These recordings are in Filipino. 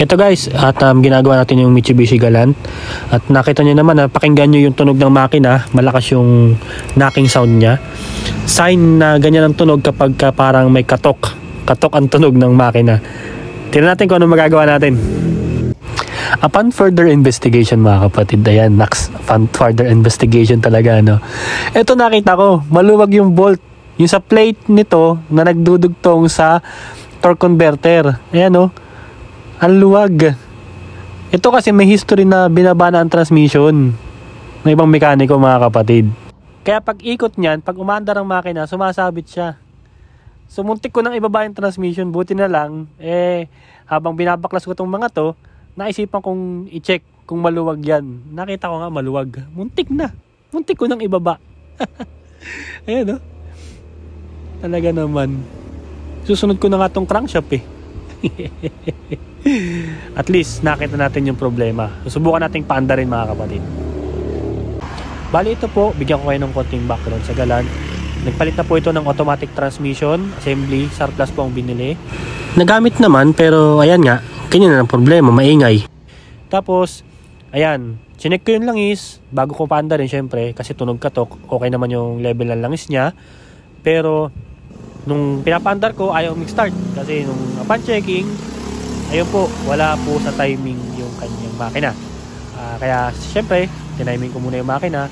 Ito guys, at ginagawa natin yung Mitsubishi Galant. At nakita nyo naman, pakinggan nyo yung tunog ng makina. Malakas yung knocking sound niya. Sign na ganyan ang tunog kapag parang may katok. Katok ang tunog ng makina. Tingnan natin kung ano magagawa natin. Upon further investigation mga kapatid, ayan, upon further investigation talaga, no. Ito nakita ko, maluwag yung bolt. Yung sa plate nito na nagdudugtong sa torque converter. Ayan, no. Ang luwag. Ito kasi may history na binaba na ang transmission ng ibang mekaniko mga kapatid. Kaya pag ikot niyan, pag umaandar ang makina, sumasabit siya. So muntik ko nang ibaba yung transmission. Buti na lang, habang binabaklas ko tong mga to, naisipan kong i-check kung maluwag yan. Nakita ko nga maluwag. Muntik na. Muntik ko nang ibaba. Ayan, no? Talaga naman. Susunod ko na nga tong crankshaft At least nakita natin yung problema. Susubukan nating paandarin mga kapatid. Bali ito po, bigyan ko kayo ng konting background sa Galant. Nagpalit na po ito ng automatic transmission assembly, surplus po ang binili. Nagamit naman pero ayan nga, ganyan na ang problema, maingay. Tapos ayan, chinek ko yung langis bago ko paandarin syempre kasi tunog katok. Okay naman yung level ng langis niya. Pero nung pinapaandar ko, ayaw mag-start kasi nung upon checking, ayun po, wala po sa timing yung kanyang makina. Kaya syempre, tiniming ko muna yung makina.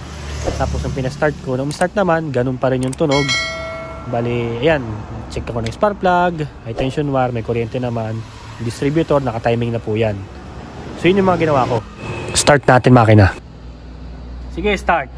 Tapos nung pinastart ko, nung start naman, ganun pa rin yung tunog. Bali, ayan, check ako ng spark plug, high tension wire, may kuryente naman. Distributor, naka-timing na po yan. So yun yung mga ginawa ko. Start natin makina. Sige, start.